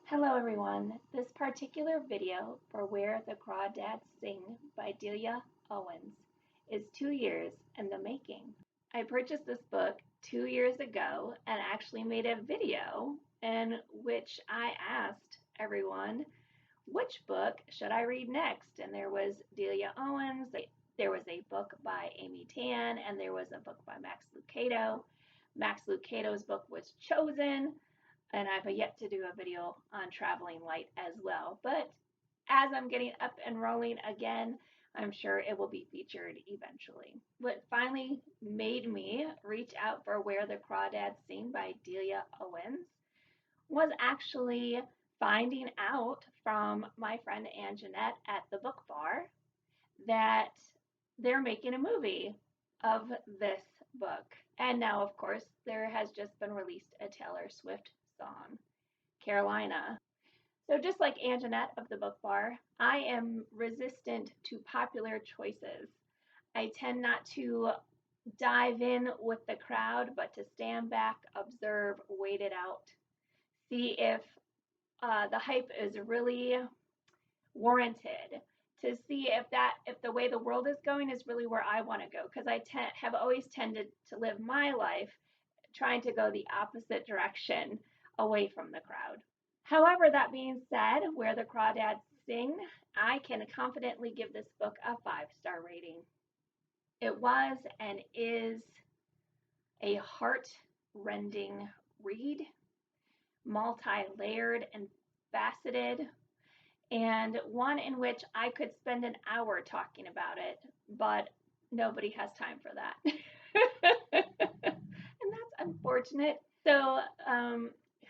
Hello everyone. This particular video for Where the Crawdads Sing by Delia Owens is 2 years in the making. I purchased this book 2 years ago and actually made a video in which I asked everyone which book should I read next, and there was Delia Owens, there was a book by Amy Tan, and there was a book by Max Lucado. Max Lucado's book was chosen, and I've yet to do a video on Traveling Light as well. But as I'm getting up and rolling again, I'm sure it will be featured eventually. What finally made me reach out for Where the Crawdads Sing by Delia Owens was actually finding out from my friend Anjanette at the book bar that they're making a movie of this book. And now, of course, there has just been released a Taylor Swift song, Carolina. So, just like Anjanette of the book bar, I am resistant to popular choices. I tend not to dive in with the crowd, but to stand back, observe, wait it out, see if the hype is really warranted, to see if the way the world is going is really where I want to go, because I have always tended to live my life trying to go the opposite direction, away from the crowd. However, that being said, Where the Crawdads Sing, I can confidently give this book a 5-star rating. It was and is a heart-rending read, multi-layered and faceted, and one in which I could spend an hour talking about it, but nobody has time for that. And that's unfortunate. So,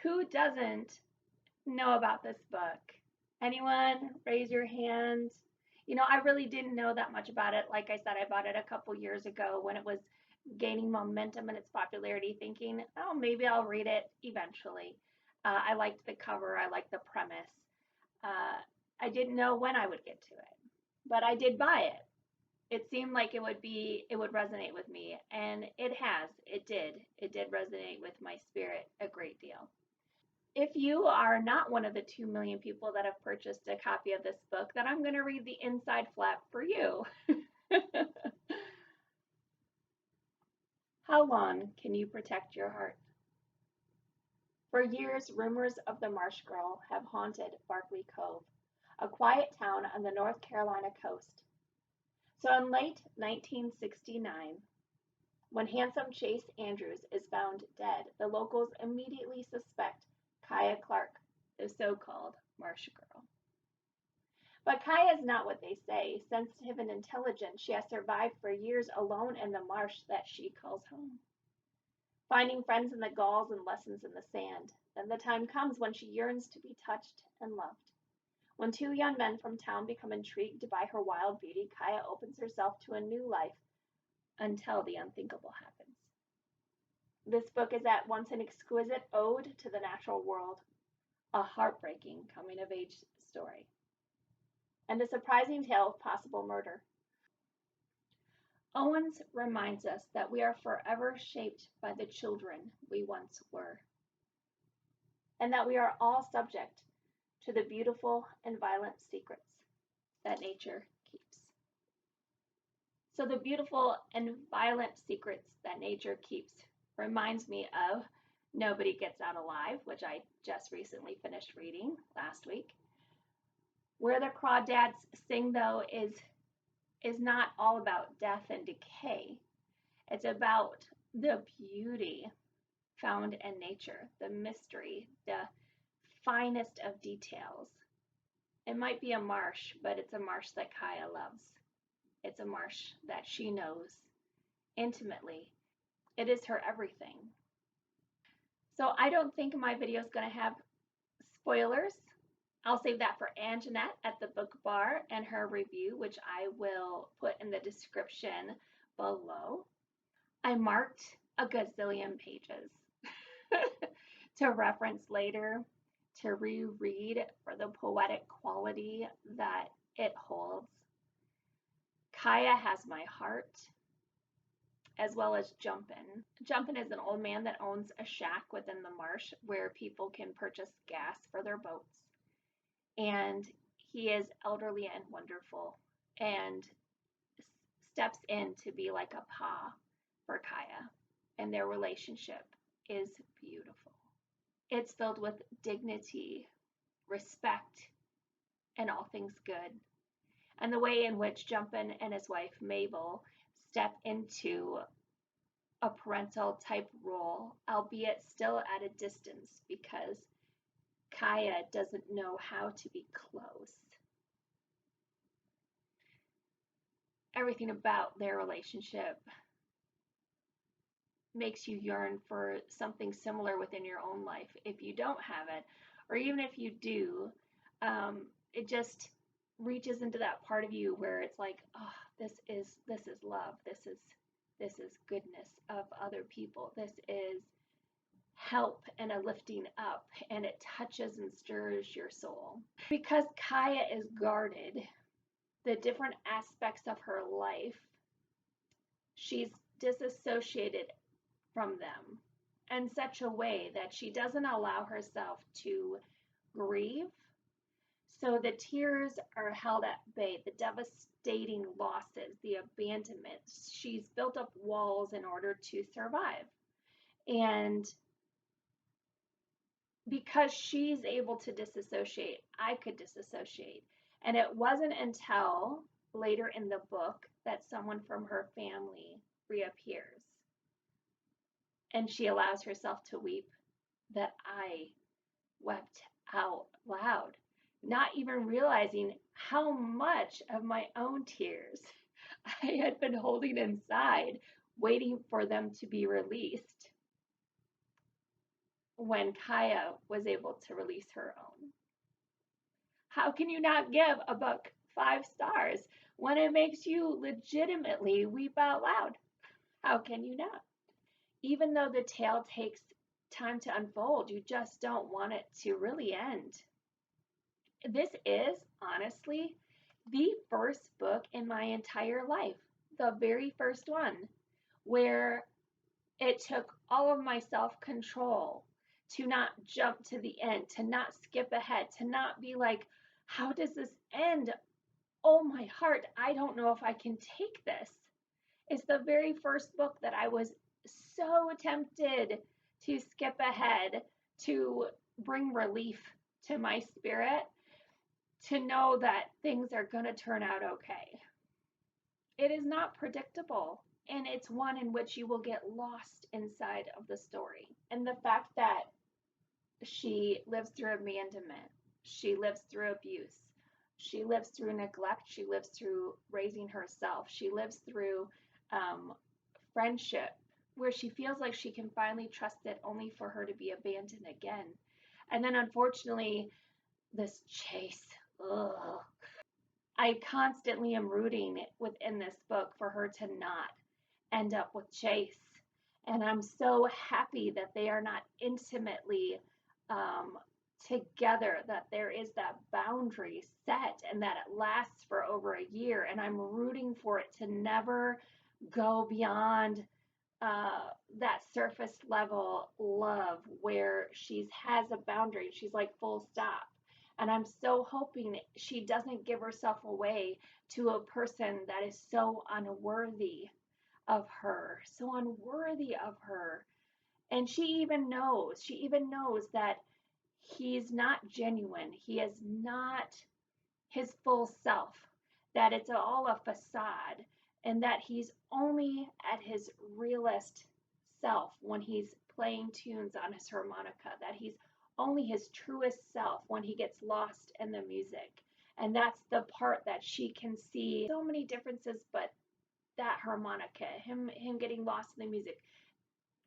who doesn't know about this book? Anyone? Raise your hand. I really didn't know that much about it. Like I said, I bought it a couple years ago when it was gaining momentum in its popularity, thinking, oh, maybe I'll read it eventually. I liked the cover, I liked the premise. I didn't know when I would get to it, but I did buy it. It seemed like it would resonate with me, and it has. It did resonate with my spirit a great deal. If you are not one of the 2 million people that have purchased a copy of this book, then I'm going to read the inside flap for you. How long can you protect your heart? For years, rumors of the Marsh Girl have haunted Barkley Cove, a quiet town on the North Carolina coast. So in late 1969, when handsome Chase Andrews is found dead, the locals immediately suspect Kaya Clark, the so-called Marsh Girl. But Kaya is not what they say. Sensitive and intelligent, she has survived for years alone in the marsh that she calls home, finding friends in the gulls and lessons in the sand. Then the time comes when she yearns to be touched and loved. When two young men from town become intrigued by her wild beauty, Kaya opens herself to a new life until the unthinkable happens. This book is at once an exquisite ode to the natural world, a heartbreaking coming-of-age story, and a surprising tale of possible murder. Owens reminds us that we are forever shaped by the children we once were, and that we are all subject to the beautiful and violent secrets that nature keeps. So the beautiful and violent secrets that nature keeps reminds me of Nobody Gets Out Alive, which I just recently finished reading last week. Where the Crawdads Sing, though, is not all about death and decay. It's about the beauty found in nature, the mystery, the finest of details. It might be a marsh, but it's a marsh that Kaya loves. It's a marsh that she knows intimately. It is her everything. So I don't think my video is going to have spoilers. I'll save that for Anjanette at the book bar and her review, which I will put in the description below. I marked a gazillion pages to reference later, to reread for the poetic quality that it holds. Kaya has my heart. as well as Jumpin'. Jumpin' is an old man that owns a shack within the marsh where people can purchase gas for their boats. And he is elderly and wonderful and steps in to be like a pa for Kaya. And their relationship is beautiful. It's filled with dignity, respect, and all things good. And the way in which Jumpin' and his wife Mabel step into a parental type role, albeit still at a distance because Kaya doesn't know how to be close. Everything about their relationship makes you yearn for something similar within your own life if you don't have it, or even if you do. It just reaches into that part of you where it's like, oh, this is love, this is goodness of other people, this is help and a lifting up, and it touches and stirs your soul. Because Kaya is guarded, the different aspects of her life, she's disassociated from them in such a way that she doesn't allow herself to grieve. So the tears are held at bay, the devastating losses, the abandonment. She's built up walls in order to survive. And because she's able to disassociate, I could disassociate. And it wasn't until later in the book that someone from her family reappears. And she allows herself to weep that I wept out loud, not even realizing how much of my own tears I had been holding inside, waiting for them to be released when Kaya was able to release her own. How can you not give a book 5 stars when it makes you legitimately weep out loud? How can you not? Even though the tale takes time to unfold, you just don't want it to really end. This is, honestly, the first book in my entire life, the very first one, where it took all of my self-control to not jump to the end, to not skip ahead, to not be like, how does this end? Oh my heart, I don't know if I can take this. It's the very first book that I was so tempted to skip ahead, to bring relief to my spirit, to know that things are going to turn out okay. It is not predictable, and it's one in which you will get lost inside of the story. And the fact that she lives through abandonment, she lives through abuse, she lives through neglect, she lives through raising herself, she lives through friendship, where she feels like she can finally trust it only for her to be abandoned again. And then unfortunately, this chase. Ugh. I constantly am rooting within this book for her to not end up with Chase. And I'm so happy that they are not intimately together, that there is that boundary set and that it lasts for over a year. And I'm rooting for it to never go beyond that surface level love where she has a boundary. She's like, full stop. And I'm so hoping she doesn't give herself away to a person that is so unworthy of her, so unworthy of her. And she even knows that he's not genuine. He is not his full self, that it's all a facade, and that he's only at his realest self when he's playing tunes on his harmonica, that he's only his truest self when he gets lost in the music. And that's the part that she can see so many differences, but that harmonica, him getting lost in the music,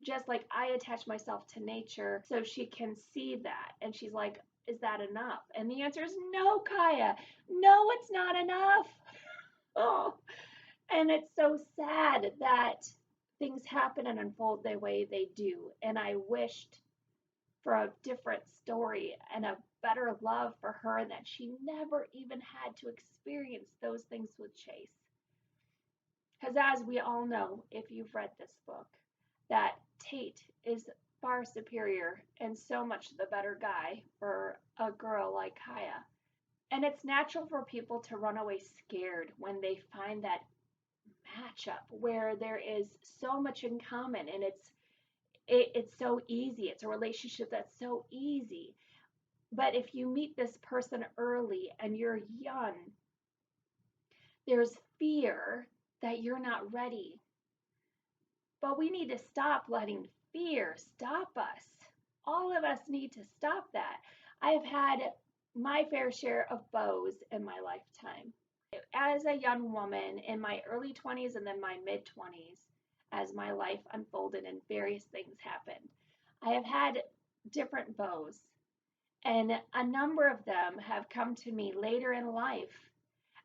just like I attach myself to nature, so she can see that. And she's like, is that enough? And the answer is no, Kaya. No, it's not enough. Oh, and it's so sad that things happen and unfold the way they do. And I wished for a different story and a better love for her, that she never even had to experience those things with Chase. Because as we all know, if you've read this book, that Tate is far superior and so much the better guy for a girl like Kaya. And it's natural for people to run away scared when they find that matchup where there is so much in common and it's so easy. It's a relationship that's so easy. But if you meet this person early and you're young, there's fear that you're not ready. But we need to stop letting fear stop us. All of us need to stop that. I have had my fair share of beaus in my lifetime. As a young woman in my early 20s and then my mid 20s, as my life unfolded and various things happened, I have had different beaus. And a number of them have come to me later in life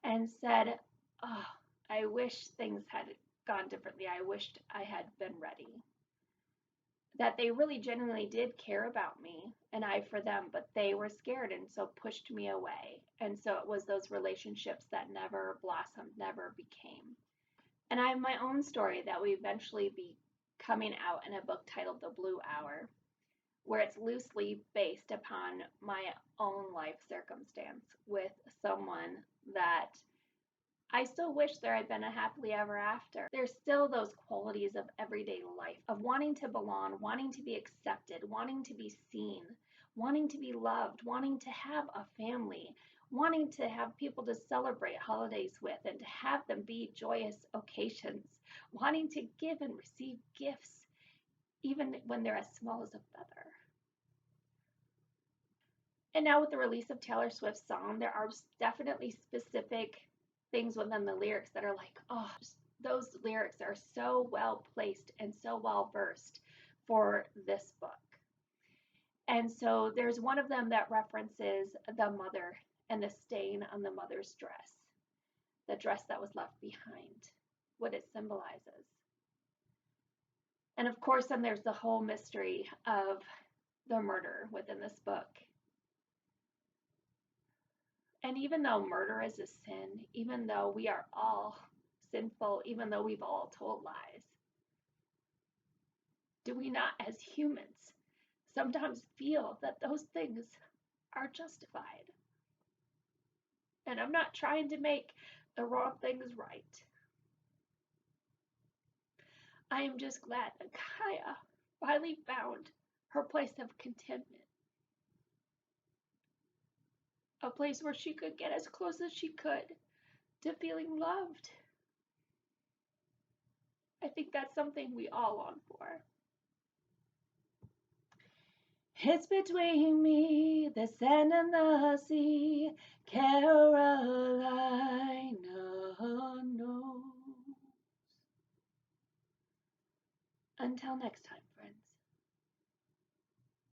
and said, "Oh, I wish things had gone differently. I wished I had been ready." That they really genuinely did care about me and I for them, but they were scared and so pushed me away. And so it was those relationships that never blossomed, never became. And I have my own story that will eventually be coming out in a book titled The Blue Hour, where it's loosely based upon my own life circumstance with someone that I still wish there had been a happily ever after. There's still those qualities of everyday life, of wanting to belong, wanting to be accepted, wanting to be seen, wanting to be loved, wanting to have a family, wanting to have people to celebrate holidays with and to have them be joyous occasions, wanting to give and receive gifts, even when they're as small as a feather. And now with the release of Taylor Swift's song, there are definitely specific things within the lyrics that are like, oh, those lyrics are so well placed and so well versed for this book. And so there's one of them that references the mother and the stain on the mother's dress, the dress that was left behind, what it symbolizes. And of course, then there's the whole mystery of the murder within this book. And even though murder is a sin, even though we are all sinful, even though we've all told lies, do we not, as humans, sometimes feel that those things are justified? And I'm not trying to make the wrong things right. I am just glad that Kaya finally found her place of contentment. A place where she could get as close as she could to feeling loved. I think that's something we all long for. It's between me, the sand and the sea, Carolina knows. Until next time, friends.